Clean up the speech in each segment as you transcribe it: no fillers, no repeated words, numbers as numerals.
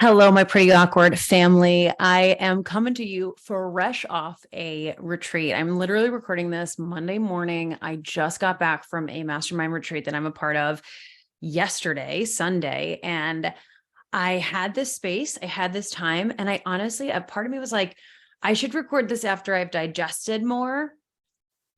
Hello, my pretty awkward family. I am coming to you fresh off a retreat. I'm literally recording this Monday morning. I just got back from a mastermind retreat that I'm a part of yesterday, Sunday, and I had this space, I had this time, and I honestly, a part of me was like, I should record this after I've digested more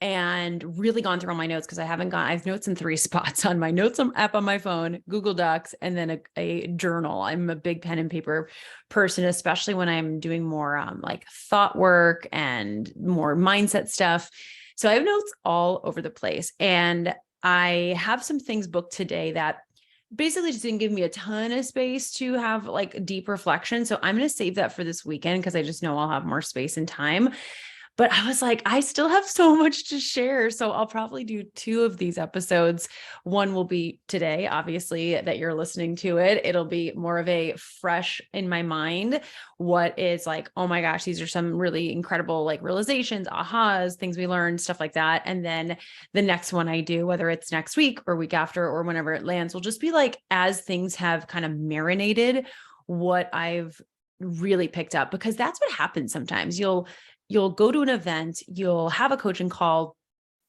and really gone through all my notes because I have notes in three spots on my notes app on my phone, Google Docs, and then a journal. I'm a big pen and paper person, especially when I'm doing more like thought work and more mindset stuff. So I have notes all over the place. And I have some things booked today that basically just didn't give me a ton of space to have like deep reflection. So I'm going to save that for this weekend because I just know I'll have more space and time. But I was like, I still have so much to share. So I'll probably do two of these episodes. One will be today, obviously, that you're listening to it. It'll be more of a fresh in my mind. What is like, oh my gosh, these are some really incredible like realizations, ahas, things we learned, stuff like that. And then the next one I do, whether it's next week or week after or whenever it lands, will just be like as things have kind of marinated what I've really picked up, because that's what happens sometimes. You'll go to an event, you'll have a coaching call,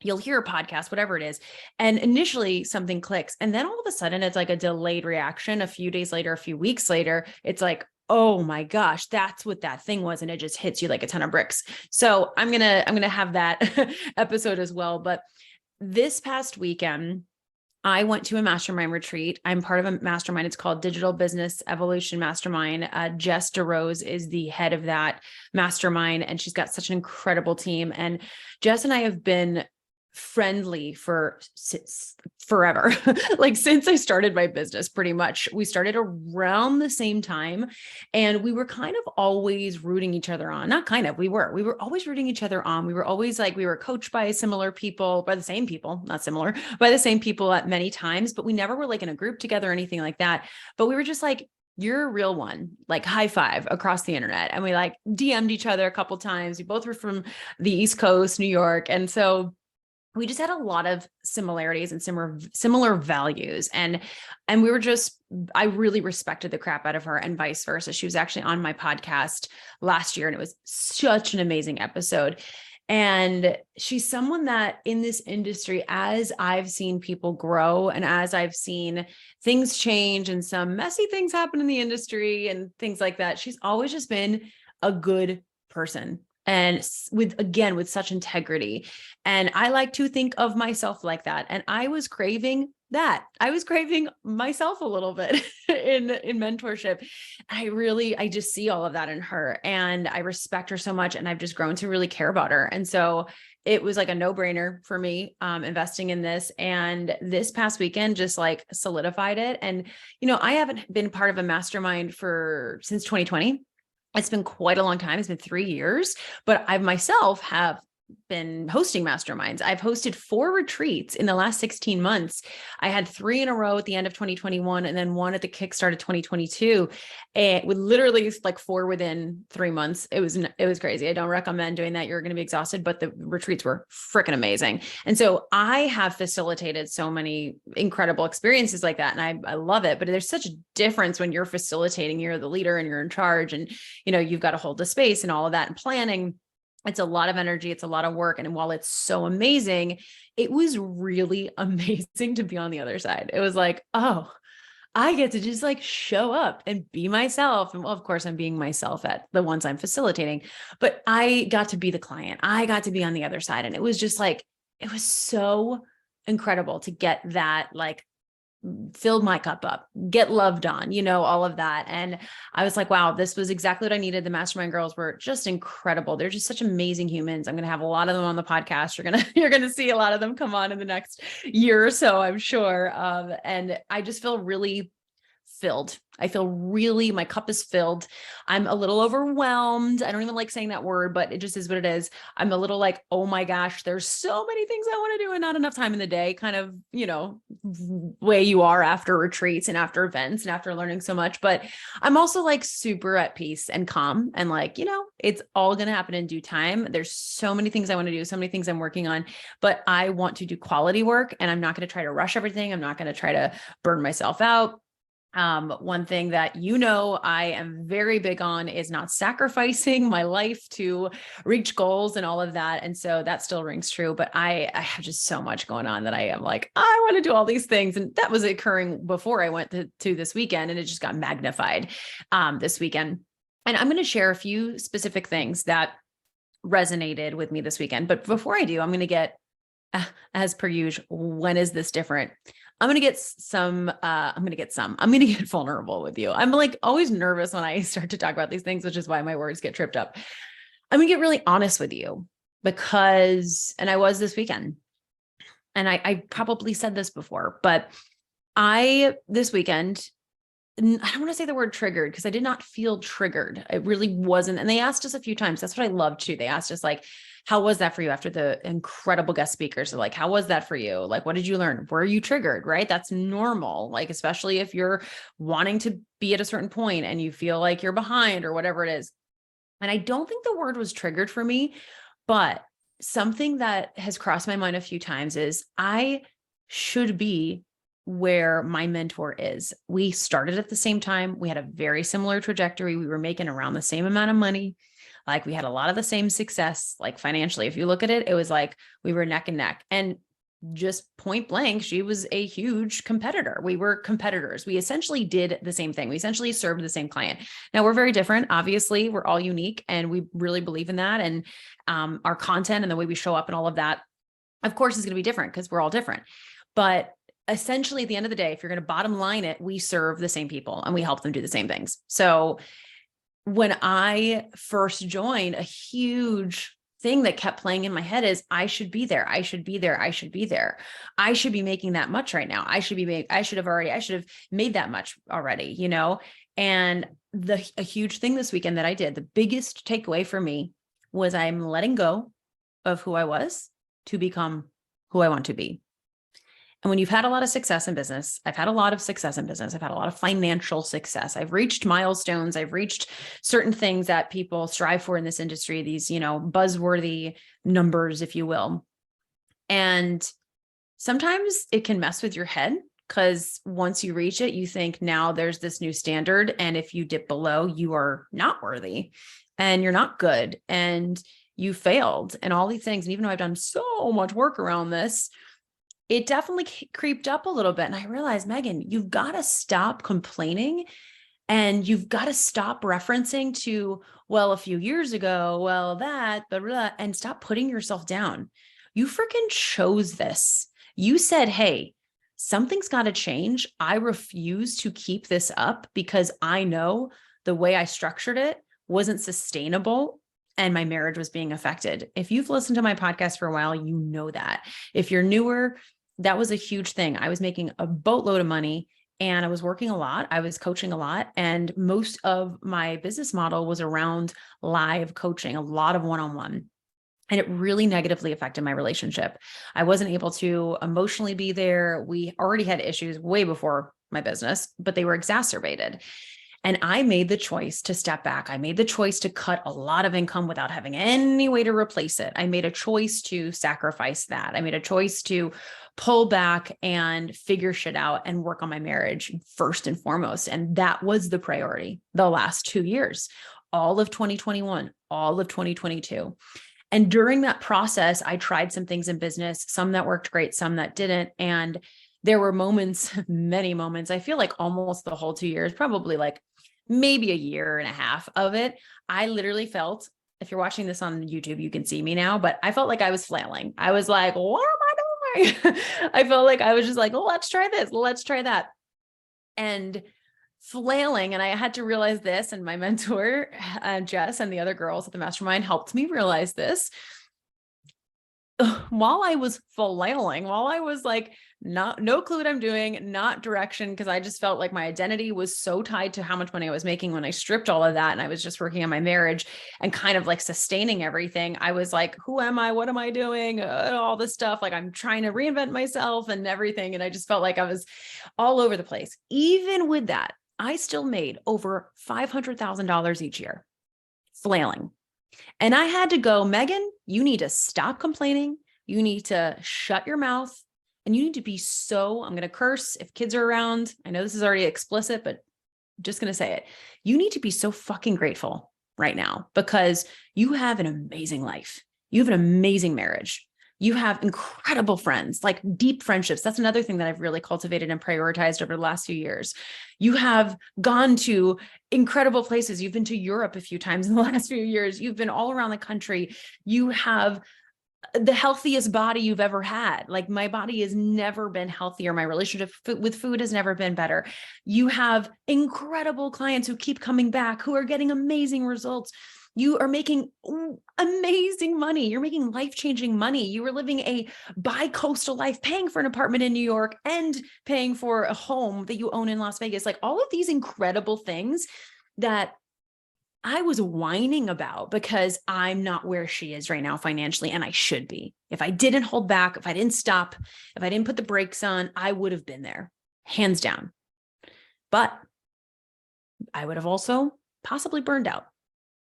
you'll hear a podcast, whatever it is. And initially something clicks. And then all of a sudden it's like a delayed reaction. A few days later, a few weeks later, it's like, oh my gosh, that's what that thing was. And it just hits you like a ton of bricks. So I'm going to have that episode as well. But this past weekend, I went to a mastermind retreat. I'm part of a mastermind. It's called Digital Business Evolution Mastermind. Jess DeRose is the head of that mastermind, and she's got such an incredible team. And Jess and I have been friendly for forever. Like since I started my business, pretty much. We started around the same time, and we were kind of always rooting each other on. Not kind of, we were always rooting each other on. We were always like, we were coached by similar people, by the same people, not similar, by the same people at many times, but we never were like in a group together or anything like that. But we were just like, you're a real one, like high five across the internet. And we like DM'd each other a couple times. We both were from the East Coast, New York. And so we just had a lot of similarities and similar values. And we were just, I really respected the crap out of her and vice versa. She was actually on my podcast last year, and it was such an amazing episode. And she's someone that in this industry, as I've seen people grow and as I've seen things change and some messy things happen in the industry and things like that, she's always just been a good person. And with such integrity. And I like to think of myself like that. And I was craving that. I was craving myself a little bit in mentorship. I just see all of that in her, and I respect her so much. And I've just grown to really care about her. And so it was like a no-brainer for me, investing in this. And this past weekend just like solidified it. And, I haven't been part of a mastermind since 2020. It's been quite a long time. It's been 3 years, but I myself have been hosting masterminds. I've hosted 4 retreats in the last 16 months. I had 3 in a row at the end of 2021 and then 1 at the kickstart of 2022. And with literally like 4 within 3 months. It was crazy. I don't recommend doing that. You're going to be exhausted, but the retreats were freaking amazing. And so I have facilitated so many incredible experiences like that. And I love it, but there's such a difference when you're facilitating, you're the leader and you're in charge, and, you've got to hold the space and all of that and planning. It's a lot of energy. It's a lot of work. And while it's so amazing, it was really amazing to be on the other side. It was like, oh, I get to just like show up and be myself. And well, of course I'm being myself at the ones I'm facilitating, but I got to be the client. I got to be on the other side. And it was just like, it was so incredible to get that, like, filled my cup up, get loved on, all of that. And I was like, wow, this was exactly what I needed. The mastermind girls were just incredible. They're just such amazing humans. I'm going to have a lot of them on the podcast. You're going to see a lot of them come on in the next year or so, I'm sure. And I just feel really filled. My cup is filled. I'm a little overwhelmed. I don't even like saying that word, but it just is what it is. I'm a little like, oh my gosh, there's so many things I want to do and not enough time in the day, kind of, way you are after retreats and after events and after learning so much. But I'm also like super at peace and calm and like, it's all going to happen in due time. There's so many things I want to do, so many things I'm working on, but I want to do quality work, and I'm not going to try to rush everything. I'm not going to try to burn myself out. One thing that I am very big on is not sacrificing my life to reach goals and all of that. And so that still rings true, but I have just so much going on that I am like, I want to do all these things. And that was occurring before I went to this weekend, and it just got magnified this weekend. And I'm going to share a few specific things that resonated with me this weekend. But before I do, I'm going to get, as per usual, when is this different? I'm going to get vulnerable with you. I'm like always nervous when I start to talk about these things, which is why my words get tripped up. I'm going to get really honest with you and I was this weekend, and I probably said this before, but this weekend, I don't want to say the word triggered because I did not feel triggered. It really wasn't. And they asked us a few times. That's what I love too. They asked us like, how was that for you after the incredible guest speakers? So like, how was that for you? Like, what did you learn? Were you triggered? Right? That's normal. Like, especially if you're wanting to be at a certain point and you feel like you're behind or whatever it is. And I don't think the word was triggered for me, but something that has crossed my mind a few times is I should be where my mentor is. We started at the same time. We had a very similar trajectory. We were making around the same amount of money. Like we had a lot of the same success, like financially. If you look at it, it was like we were neck and neck. And just point blank, she was a huge competitor. We were competitors. We essentially did the same thing. We essentially served the same client. Now we're very different. Obviously, we're all unique, and we really believe in that. And our content and the way we show up and all of that, of course, is going to be different because we're all different. But essentially, at the end of the day, if you're going to bottom line it, we serve the same people and we help them do the same things. So when I first joined, a huge thing that kept playing in my head is I should be there. I should be there. I should be there. I should be making that much right now. I should have made that much already, And a huge thing this weekend that I did, the biggest takeaway for me was I'm letting go of who I was to become who I want to be. And when you've had a lot of success in business, I've had a lot of success in business. I've had a lot of financial success. I've reached milestones. I've reached certain things that people strive for in this industry, these, buzzworthy numbers, if you will. And sometimes it can mess with your head because once you reach it, you think now there's this new standard. And if you dip below, you are not worthy and you're not good and you failed and all these things. And even though I've done so much work around this, it definitely creeped up a little bit. And I realized, Megan, you've got to stop complaining and you've got to stop referencing to, well, a few years ago, well, that, blah, blah, blah, and stop putting yourself down. You freaking chose this. You said, hey, something's got to change. I refuse to keep this up because I know the way I structured it wasn't sustainable and my marriage was being affected. If you've listened to my podcast for a while, you know that. If you're newer, that was a huge thing. I was making a boatload of money and I was working a lot. I was coaching a lot. And most of my business model was around live coaching, a lot of one-on-one. And it really negatively affected my relationship. I wasn't able to emotionally be there. We already had issues way before my business, but they were exacerbated. And I made the choice to step back. I made the choice to cut a lot of income without having any way to replace it. I made a choice to sacrifice that. I made a choice to pull back and figure shit out and work on my marriage first and foremost. And that was the priority the last 2 years, all of 2021, all of 2022. And during that process, I tried some things in business, some that worked great, some that didn't. And there were moments, many moments, I feel like almost the whole 2 years, probably like maybe a year and a half of it. I literally felt, if you're watching this on YouTube, you can see me now, but I felt like I was flailing. I was like, what am I doing? I felt like I was just like, well, let's try this. Let's try that. And flailing. And I had to realize this. And my mentor, Jess, and the other girls at the mastermind helped me realize this. While I was flailing, while I was like, no clue what I'm doing, not direction, because I just felt like my identity was so tied to how much money I was making when I stripped all of that. And I was just working on my marriage and kind of like sustaining everything. I was like, who am I? What am I doing? All this stuff. Like I'm trying to reinvent myself and everything. And I just felt like I was all over the place. Even with that, I still made over $500,000 each year flailing. And I had to go, Megan, you need to stop complaining. You need to shut your mouth And you need to be I'm going to curse if kids are around. I know this is already explicit, but I'm just going to say it. You need to be so fucking grateful right now because you have an amazing life. You have an amazing marriage. You have incredible friends, like deep friendships. That's another thing that I've really cultivated and prioritized over the last few years. You have gone to incredible places. You've been to Europe a few times in the last few years. You've been all around the country. You have the healthiest body you've ever had. Like my body has never been healthier. My relationship with food has never been better. You have incredible clients who keep coming back, who are getting amazing results. You are making amazing money. You're making life-changing money. You are living a bi-coastal life, paying for an apartment in New York and paying for a home that you own in Las Vegas. Like all of these incredible things that I was whining about because I'm not where she is right now financially, and I should be. If I didn't hold back, if I didn't stop, if I didn't put the brakes on, I would have been there, hands down. But I would have also possibly burned out.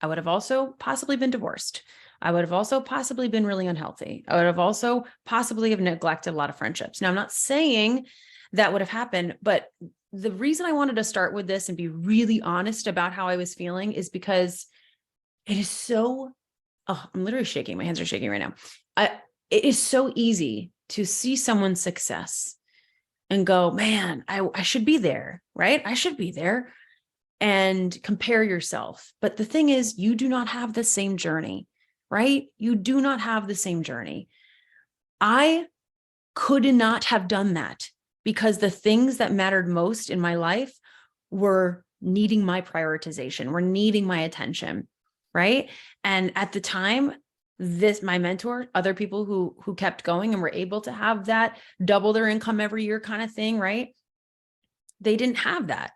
I would have also possibly been divorced. I would have also possibly been really unhealthy. I would have also possibly have neglected a lot of friendships. Now, I'm not saying that would have happened, but the reason I wanted to start with this and be really honest about how I was feeling is because it is so, I'm literally shaking. My hands are shaking right now. It is so easy to see someone's success and go, man, I should be there, right? I should be there, and compare yourself. But the thing is, you do not have the same journey, right? You do not have the same journey. I could not have done that because the things that mattered most in my life were needing my prioritization, were needing my attention, right? And at the time, my mentor, other people who kept going and were able to have that double their income every year kind of thing, right? They didn't have that.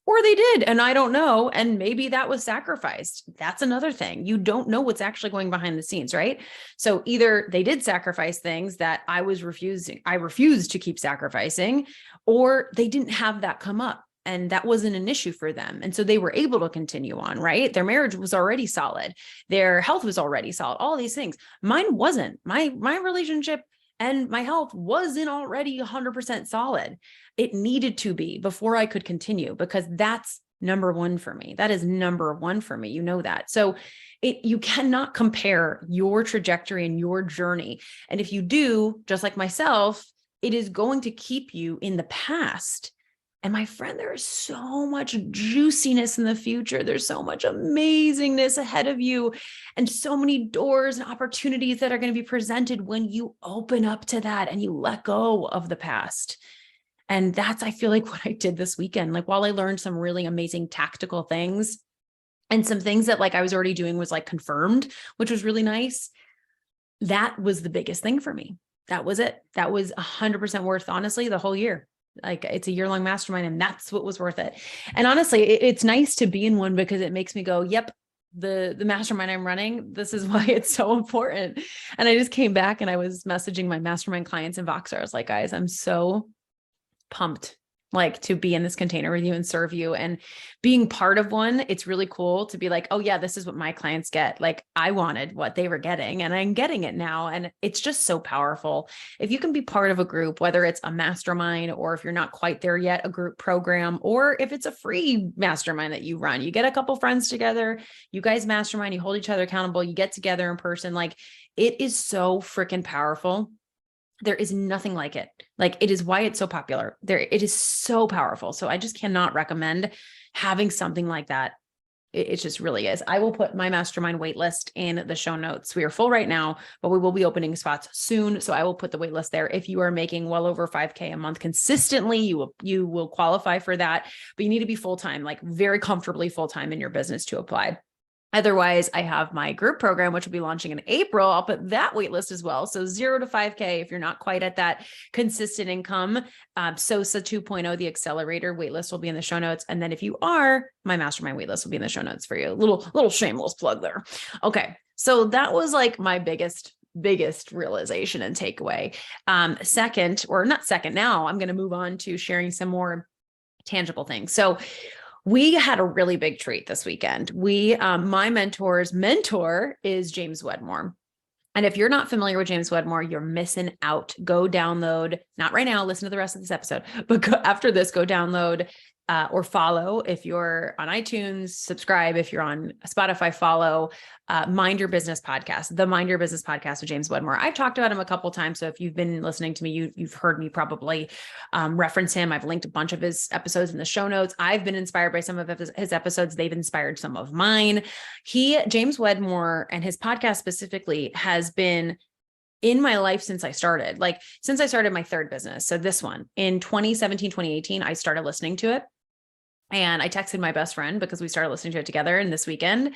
Or they did, and I don't know. And maybe that was sacrificed. That's another thing. You don't know what's actually going behind the scenes, right? So either they did sacrifice things that I refused to keep sacrificing, or they didn't have that come up and that wasn't an issue for them. And so they were able to continue on, right? Their marriage was already solid. Their health was already solid. All these things. Mine wasn't. My relationship and my health wasn't already 100% solid. It needed to be before I could continue, because that's number one for me. That is number one for me. You know that. So you cannot compare your trajectory and your journey. And if you do, just like myself, it is going to keep you in the past. And my friend, there is so much juiciness in the future. There's so much amazingness ahead of you and so many doors and opportunities that are going to be presented when you open up to that and you let go of the past. And that's, I feel like, what I did this weekend. Like, while I learned some really amazing tactical things and some things that like I was already doing was like confirmed, which was really nice. That was the biggest thing for me. That was it. That was 100% worth, honestly, the whole year. Like, it's a year-long mastermind, and that's what was worth it. And honestly, it's nice to be in one because it makes me go, yep, the mastermind I'm running, this is why it's so important. And I just came back and I was messaging my mastermind clients in Voxer. I was like, guys, I'm so pumped, like, to be in this container with you and serve you and being part of one. It's really cool to be like, oh yeah, this is what my clients get. Like, I wanted what they were getting and I'm getting it now. And it's just so powerful. If you can be part of a group, whether it's a mastermind or if you're not quite there yet, a group program, or if it's a free mastermind that you run, you get a couple friends together, you guys mastermind, you hold each other accountable, you get together in person. Like, it is so freaking powerful. There is nothing like it. Like, it is why it's so popular. It is so powerful. So I just cannot recommend having something like that. It just really is. I will put my mastermind waitlist in the show notes. We are full right now, but we will be opening spots soon. So I will put the waitlist there. If you are making well over 5K a month consistently, you will qualify for that, but you need to be full-time, like very comfortably full-time in your business to apply. Otherwise, I have my group program, which will be launching in April. I'll put that waitlist as well. So 0 to 5K, if you're not quite at that consistent income, SOSA 2.0, the accelerator waitlist will be in the show notes. And then if you are, my mastermind waitlist will be in the show notes for you. Little shameless plug there. Okay. So that was like my biggest realization and takeaway. Second, or not second, now I'm going to move on to sharing some more tangible things. So we had a really big treat this weekend. My mentor's mentor is James Wedmore. And if you're not familiar with James Wedmore, you're missing out. Go download, not right now, listen to the rest of this episode, but after this, go download or follow if you're on iTunes, subscribe if you're on Spotify, follow Mind Your Business podcast, the Mind Your Business podcast with James Wedmore. I've talked about him a couple of times. So if you've been listening to me, you've heard me probably reference him. I've linked a bunch of his episodes in the show notes. I've been inspired by some of his episodes. They've inspired some of mine. James Wedmore and his podcast specifically has been in my life since I started my third business. So this one in 2017, 2018, I started listening to it. And I texted my best friend because we started listening to it together. And this weekend,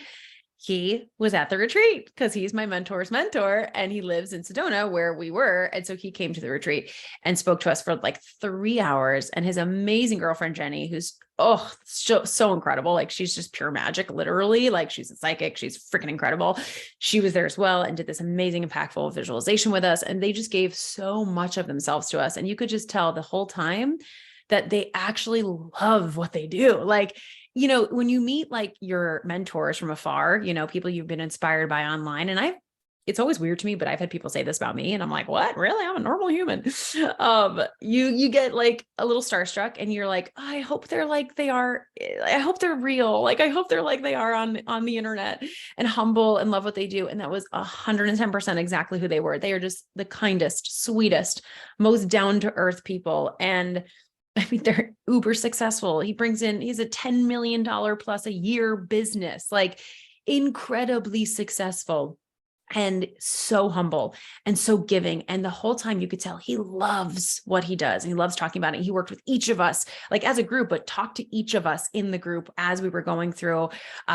he was at the retreat because he's my mentor's mentor and he lives in Sedona where we were. And so he came to the retreat and spoke to us for like 3 hours. And his amazing girlfriend, Jenny, who's, so incredible. Like she's just pure magic, literally. Like she's a psychic. She's freaking incredible. She was there as well and did this amazing, impactful visualization with us. And they just gave so much of themselves to us. And you could just tell the whole time that they actually love what they do. Like, when you meet like your mentors from afar, people you've been inspired by online, and it's always weird to me, but I've had people say this about me and I'm like, what? Really? I'm a normal human. You get like a little starstruck and you're like, I hope they're like they are. I hope they're real. Like, I hope they're like they are on the internet and humble and love what they do. And that was 110% exactly who they were. They are just the kindest, sweetest, most down to earth people. And I mean, they're uber successful. He's a $10 million plus a year business, like incredibly successful and so humble and so giving. And the whole time you could tell he loves what he does. And he loves talking about it. He worked with each of us, like as a group, but talked to each of us in the group as we were going through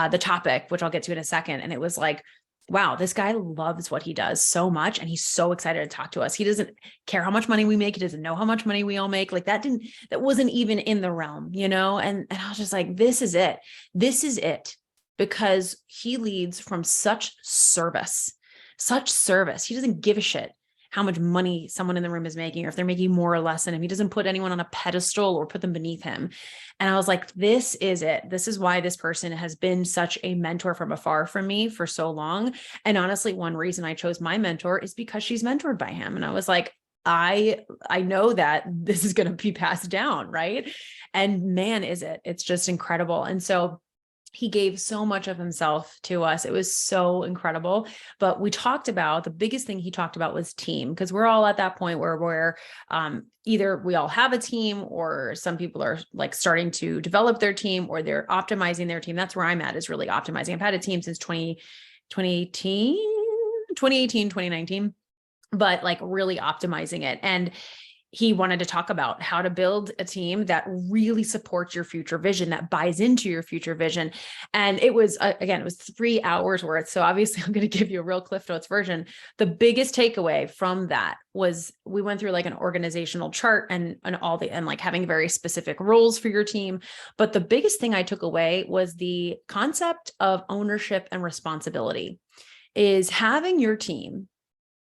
the topic, which I'll get to in a second. And it was like, wow, this guy loves what he does so much. And he's so excited to talk to us. He doesn't care how much money we make. He doesn't know how much money we all make. Like that wasn't even in the realm, And I was just like, this is it. This is it. Because he leads from such service. He doesn't give a shit how much money someone in the room is making, or if they're making more or less than him. He doesn't put anyone on a pedestal or put them beneath him. And I was like, this is it. This is why this person has been such a mentor from afar from me for so long. And honestly, one reason I chose my mentor is because she's mentored by him. And I was like, I know that this is going to be passed down. Right. And man, is it, it's just incredible. And so he gave so much of himself to us. It was so incredible. But the biggest thing he talked about was team, because we're all at that point where we're either we all have a team, or some people are like starting to develop their team, or they're optimizing their team. That's where I'm at, is really optimizing. I've had a team since 2018, 2019, but like really optimizing it. And he wanted to talk about how to build a team that really supports your future vision, that buys into your future vision. And it was, again, it was 3 hours worth. So obviously I'm going to give you a real Cliff Notes version. The biggest takeaway from that was we went through like an organizational chart and like having very specific roles for your team. But the biggest thing I took away was the concept of ownership and responsibility, is having your team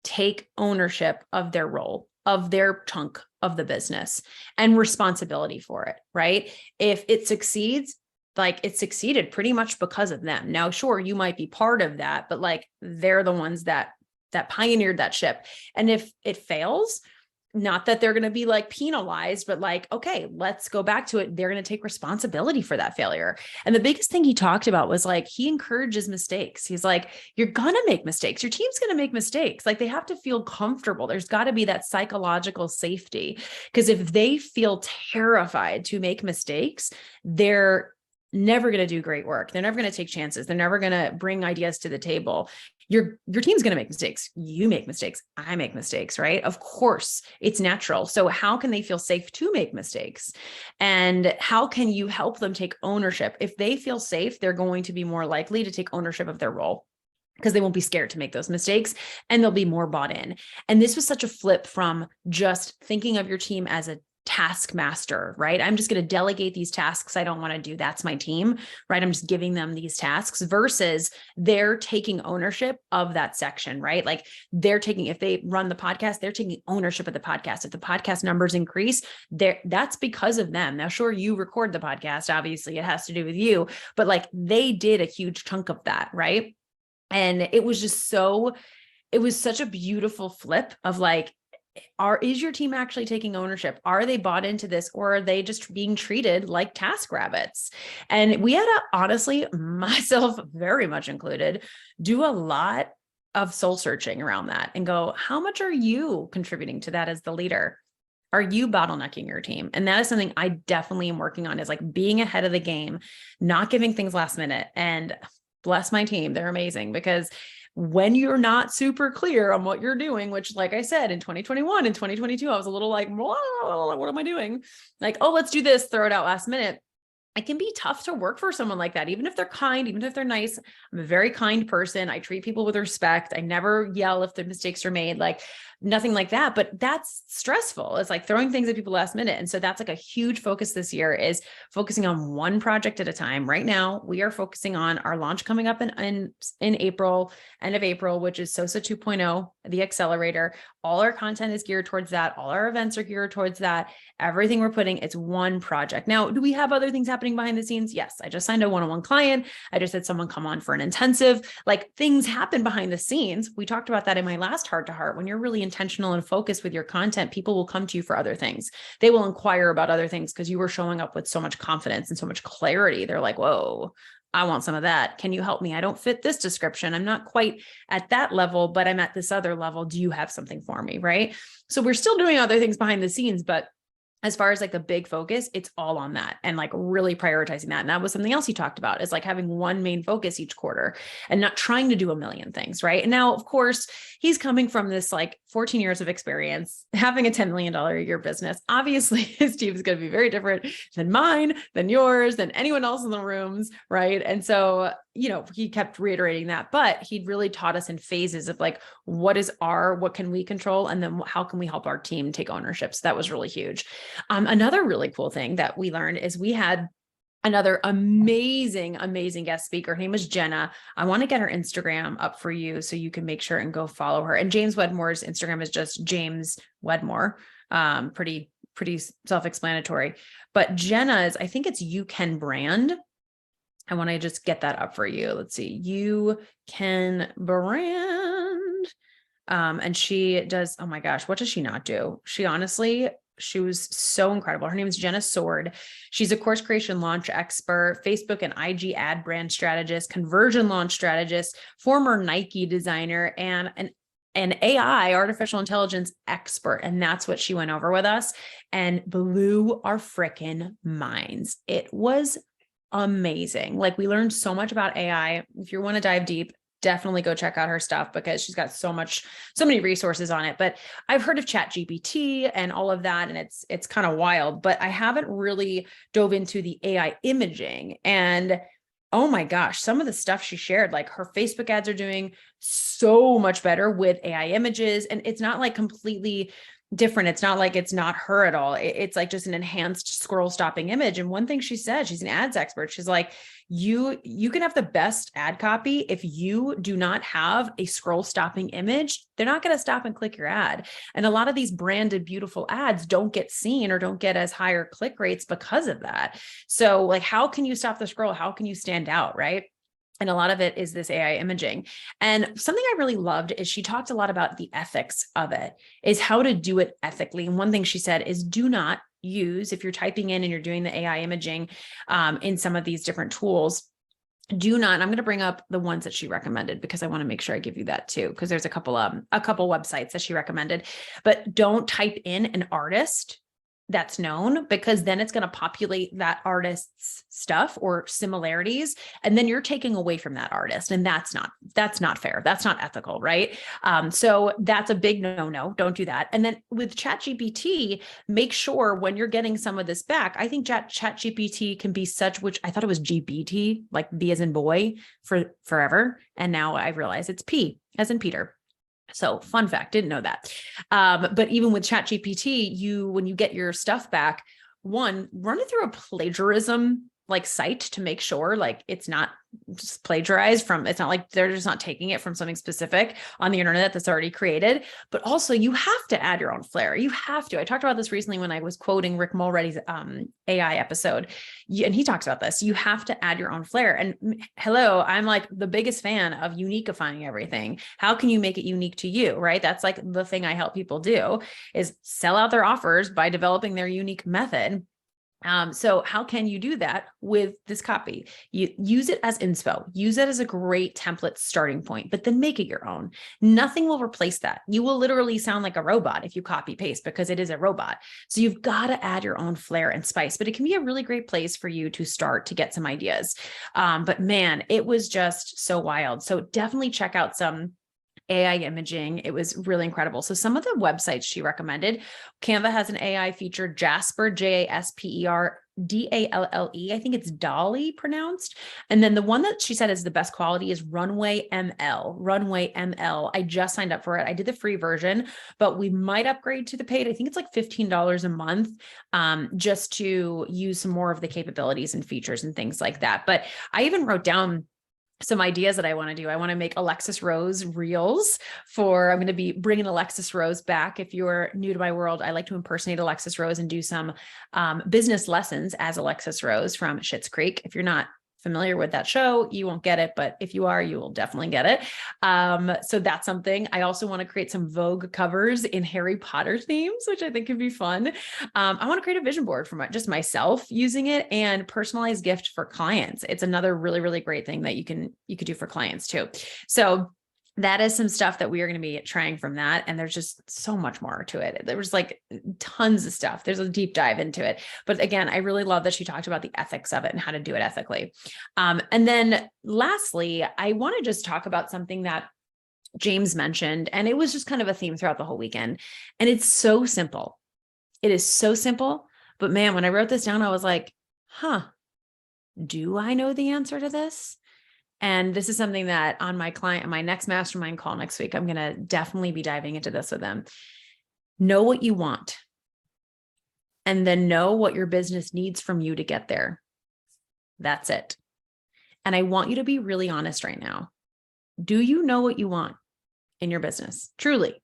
take ownership of their role, of their chunk of the business, and responsibility for it, right? If it succeeds, like it succeeded pretty much because of them. Now, sure, you might be part of that, but like they're the ones that pioneered that ship. And if it fails, not that they're going to be like penalized, but like, okay, let's go back to it. They're going to take responsibility for that failure. And the biggest thing he talked about was like, he encourages mistakes. He's like, you're going to make mistakes. Your team's going to make mistakes. Like they have to feel comfortable. There's got to be that psychological safety, because if they feel terrified to make mistakes, they're never going to do great work. They're never going to take chances. They're never going to bring ideas to the table. Your team's going to make mistakes. You make mistakes. I make mistakes, right? Of course, it's natural. So how can they feel safe to make mistakes? And how can you help them take ownership? If they feel safe, they're going to be more likely to take ownership of their role, because they won't be scared to make those mistakes, and they'll be more bought in. And this was such a flip from just thinking of your team as a taskmaster, right? I'm just going to delegate these tasks I don't want to do. That's my team, right? I'm just giving them these tasks, versus they're taking ownership of that section, right? Like if they run the podcast, they're taking ownership of the podcast. If the podcast numbers increase, that's because of them. Now, sure, you record the podcast. Obviously it has to do with you, but like they did a huge chunk of that, right? And it was just so it was such a beautiful flip of like, is your team actually taking ownership? Are they bought into this, or are they just being treated like task rabbits? And we had to, honestly, myself very much included, do a lot of soul searching around that and go, how much are you contributing to that as the leader? Are you bottlenecking your team? And that is something I definitely am working on, is like being ahead of the game, not giving things last minute. And bless my team, they're amazing, because when you're not super clear on what you're doing, which, like I said, in 2021 and 2022, I was a little like, what am I doing? Like, oh, let's do this, throw it out last minute. It can be tough to work for someone like that, even if they're kind, even if they're nice. I'm a very kind person. I treat people with respect. I never yell if the mistakes are made, like nothing like that, but that's stressful. It's like throwing things at people last minute. And so that's like a huge focus this year, is focusing on one project at a time. Right now, we are focusing on our launch coming up in April, end of April, which is SOSA 2.0, the accelerator. All our content is geared towards that. All our events are geared towards that. Everything we're putting, it's one project. Now, do we have other things happening behind the scenes? Yes. I just signed a one-on-one client. I just had someone come on for an intensive. Like, things happen behind the scenes. We talked about that in my last Heart to Heart. When you're really intentional and focused with your content, people will come to you for other things. They will inquire about other things because you were showing up with so much confidence and so much clarity. They're like, whoa, I want some of that. Can you help me? I don't fit this description. I'm not quite at that level, but I'm at this other level. Do you have something for me? Right? So we're still doing other things behind the scenes, but as far as like the big focus, it's all on that, and like really prioritizing that. And that was something else he talked about, is like having one main focus each quarter and not trying to do a million things. Right. And now, of course, he's coming from this like 14 years of experience, having a $10 million a year business. Obviously, his team is going to be very different than mine, than yours, than anyone else in the rooms. Right. And so, he kept reiterating that, but he really taught us in phases of like, what can we control? And then how can we help our team take ownership? So that was really huge. Another really cool thing that we learned is we had another amazing guest speaker. Her name was Jenna. I want to get her Instagram up for you so you can make sure and go follow her. And James Wedmore's Instagram is just James Wedmore. Pretty self-explanatory. But Jenna's, I think it's You Can Brand. I want to just get that up for you. Let's see. You Can Brand. And she does, oh my gosh, what does she not do? She was so incredible. Her name is Jenna Sword. She's a course creation launch expert, Facebook and IG ad brand strategist, conversion launch strategist, former Nike designer, and an AI, artificial intelligence expert. And that's what she went over with us and blew our frickin' minds. It was amazing. Like, we learned so much about AI. If you want to dive deep, definitely go check out her stuff, because she's got so many resources on it. But I've heard of ChatGPT and all of that, and it's kind of wild, but I haven't really dove into the AI imaging. And oh my gosh, some of the stuff she shared, like her Facebook ads are doing so much better with AI images. And it's not like completely different. It's not like it's not her at all. It's like just an enhanced scroll stopping image. And one thing she said, she's an ads expert. She's like, you can have the best ad copy. If you do not have a scroll stopping image, they're not going to stop and click your ad. And a lot of these branded, beautiful ads don't get seen or don't get as higher click rates because of that. So like, how can you stop the scroll? How can you stand out? Right? And a lot of it is this AI imaging. And something I really loved is she talked a lot about the ethics of it, is how to do it ethically. And one thing she said is, do not use, if you're typing in and you're doing the AI imaging in some of these different tools, do not, and I'm going to bring up the ones that she recommended, because I want to make sure I give you that too, because there's a couple websites that she recommended, but don't type in an artist that's known, because then it's going to populate that artist's stuff or similarities. And then you're taking away from that artist. And that's not fair. That's not ethical. Right. So that's a big no. Don't do that. And then with ChatGPT, make sure when you're getting some of this back, I think ChatGPT can be such, which I thought it was GPT, like B as in boy, for forever. And now I realize it's P as in Peter. So fun fact, didn't know that. But even with ChatGPT, when you get your stuff back, one, run it through a plagiarism like site to make sure like it's not just plagiarized from, it's not like they're just not taking it from something specific on the internet that's already created, but also you have to add your own flair. You have to. I talked about this recently when I was quoting Rick Mulready's AI episode, and he talks about this. You have to add your own flair. And hello, I'm like the biggest fan of uniqueifying everything. How can you make it unique to you, right? That's like the thing I help people do, is sell out their offers by developing their unique method. So how can you do that with this copy? You use it as inspo, use it as a great template starting point, but then make it your own. Nothing will replace that. You will literally sound like a robot if you copy paste, because it is a robot. So you've got to add your own flair and spice, but it can be a really great place for you to start to get some ideas. But man, it was just so wild. So definitely check out some AI imaging. It was really incredible. So some of the websites she recommended, Canva has an AI feature, Jasper, Jasper, Dalle. I think it's Dolly pronounced. And then the one that she said is the best quality is Runway ML. Runway ML. I just signed up for it. I did the free version, but we might upgrade to the paid. I think it's like $15 a month, just to use some more of the capabilities and features and things like that. But I even wrote down some ideas that I want to do. I want to make Alexis Rose reels I'm going to be bringing Alexis Rose back. If you're new to my world, I like to impersonate Alexis Rose and do some business lessons as Alexis Rose from Schitt's Creek. If you're not familiar with that show, you won't get it, but if you are, you will definitely get it. So that's something. I also want to create some Vogue covers in Harry Potter themes, which I think could be fun. I want to create a vision board for just myself using it, and personalized gift for clients. It's another really, really great thing that you could do for clients too. So that is some stuff that we are going to be trying from that. And there's just so much more to it. There was like tons of stuff. There's a deep dive into it. But again, I really love that she talked about the ethics of it and how to do it ethically. And then lastly, I want to just talk about something that James mentioned, and it was just kind of a theme throughout the whole weekend. And it's so simple. It is so simple. But man, when I wrote this down, I was like, do I know the answer to this? And this is something that on my next mastermind call next week, I'm going to definitely be diving into this with them. Know what you want, and then know what your business needs from you to get there. That's it. And I want you to be really honest right now. Do you know what you want in your business? Truly.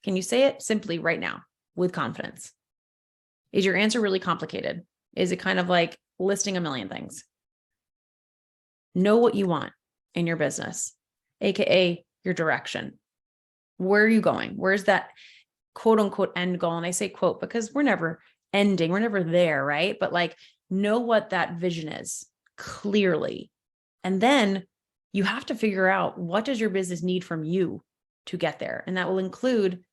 Can you say it simply right now with confidence? Is your answer really complicated? Is it kind of like listing a million things? Know what you want in your business, AKA your direction. Where are you going? Where's that quote unquote end goal? And I say quote because we're never ending. We're never there, right? But like, know what that vision is clearly. And then you have to figure out, what does your business need from you to get there? And that will include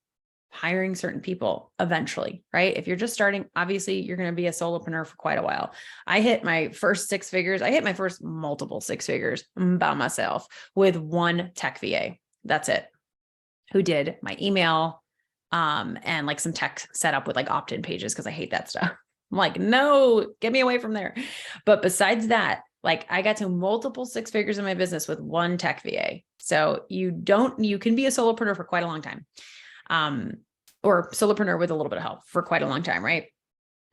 hiring certain people eventually, right? If you're just starting, obviously you're going to be a solopreneur for quite a while. I hit my first 6 figures. I hit my first multiple 6 figures by myself with one tech VA. That's it. Who did my email, and like some tech setup with like opt-in pages, because I hate that stuff. I'm like, no, get me away from there. But besides that, like I got to multiple 6 figures in my business with one tech VA. So you can be a solopreneur for quite a long time. Or solopreneur with a little bit of help for quite a long time, right?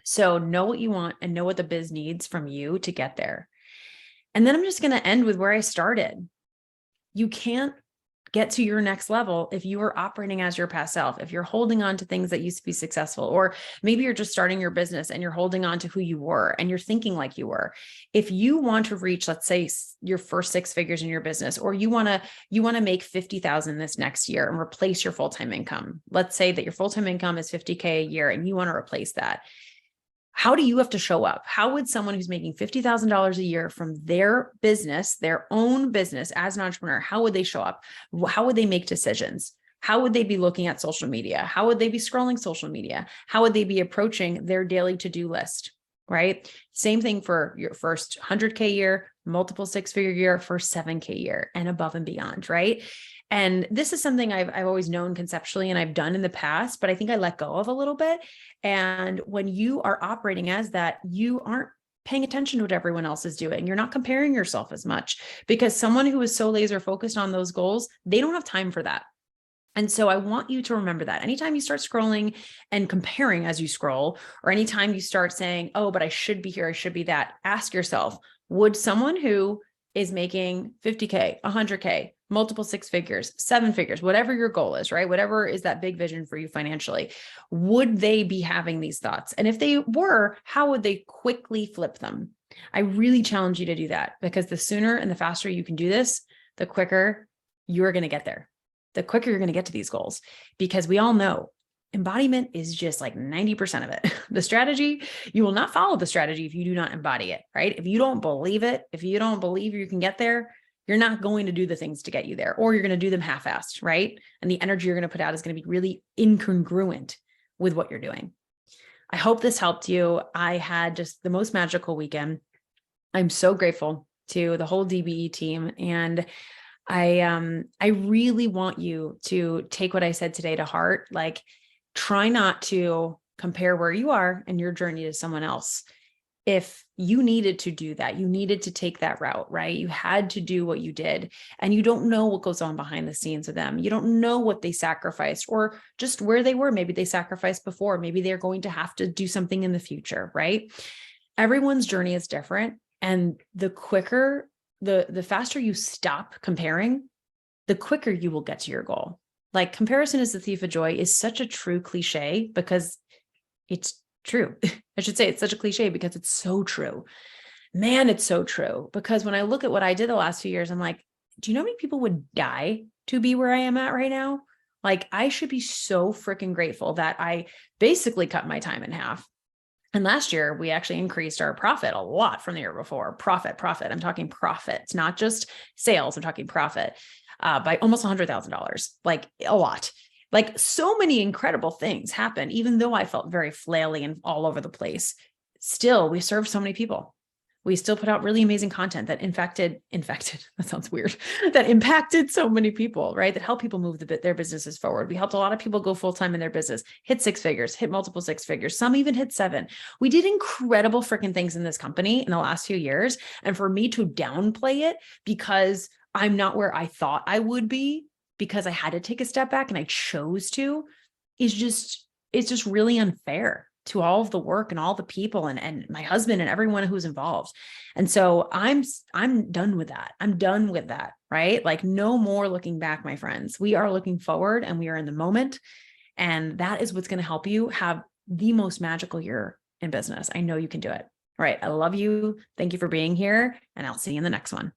So know what you want and know what the biz needs from you to get there. And then I'm just going to end with where I started. You can't get to your next level if you are operating as your past self, if you're holding on to things that used to be successful, or maybe you're just starting your business and you're holding on to who you were and you're thinking like you were. If you want to reach, let's say, your first 6 figures in your business, or you want to make 50,000 this next year and replace your full-time income. Let's say that your full-time income is 50K a year and you want to replace that. How do you have to show up? How would someone who's making $50,000 a year from their business, their own business as an entrepreneur, how would they show up? How would they make decisions? How would they be looking at social media? How would they be scrolling social media? How would they be approaching their daily to-do list, right? Same thing for your first 100K year, multiple 6-figure year, first 7K year, and above and beyond, right? And this is something I've always known conceptually and I've done in the past, but I think I let go of a little bit. And when you are operating as that, you aren't paying attention to what everyone else is doing. You're not comparing yourself as much, because someone who is so laser focused on those goals, they don't have time for that. And so I want you to remember that anytime you start scrolling and comparing as you scroll, or anytime you start saying, oh, but I should be here, I should be that, ask yourself, would someone who is making 50K, 100K, multiple six figures, seven figures, whatever your goal is, right? Whatever is that big vision for you financially, would they be having these thoughts? And if they were, how would they quickly flip them? I really challenge you to do that, because the sooner and the faster you can do this, the quicker you're going to get there. The quicker you're going to get to these goals, because we all know embodiment is just like 90% of it. The strategy, you will not follow the strategy if you do not embody it, right? If you don't believe it, if you don't believe you can get there, you're not going to do the things to get you there, or you're going to do them half-assed, right? And the energy you're going to put out is going to be really incongruent with what you're doing. I hope this helped you. I had just the most magical weekend. I'm so grateful to the whole DBE team. And I really want you to take what I said today to heart. Like, try not to compare where you are in your journey to someone else. If you needed to do that, you needed to take that route, right? You had to do what you did, and you don't know what goes on behind the scenes of them. You don't know what they sacrificed, or just where they were. Maybe they sacrificed before. Maybe they're going to have to do something in the future, right? Everyone's journey is different. And the quicker, the faster you stop comparing, the quicker you will get to your goal. Like, comparison is the thief of joy is such a true cliche, because it's true. I should say it's such a cliche because it's so true. Man, it's so true. Because when I look at what I did the last few years, I'm like, do you know how many people would die to be where I am at right now? Like, I should be so freaking grateful that I basically cut my time in half. And last year, we actually increased our profit a lot from the year before. Profit. I'm talking profits, not just sales. I'm talking profit. By almost $100,000, like a lot. Like, so many incredible things happen, even though I felt very flaily and all over the place. Still, we served so many people. We still put out really amazing content that infected, that sounds weird, that impacted so many people, right? That helped people move their businesses forward. We helped a lot of people go full-time in their business, hit six figures, hit multiple six figures. Some even hit seven. We did incredible freaking things in this company in the last few years. And for me to downplay it because I'm not where I thought I would be, because I had to take a step back and I chose to, it's just really unfair to all of the work and all the people and my husband and everyone who's involved. And so I'm done with that. I'm done with that, right? Like, no more looking back, my friends. We are looking forward, and we are in the moment. And that is what's going to help you have the most magical year in business. I know you can do it. All right. I love you. Thank you for being here, and I'll see you in the next one.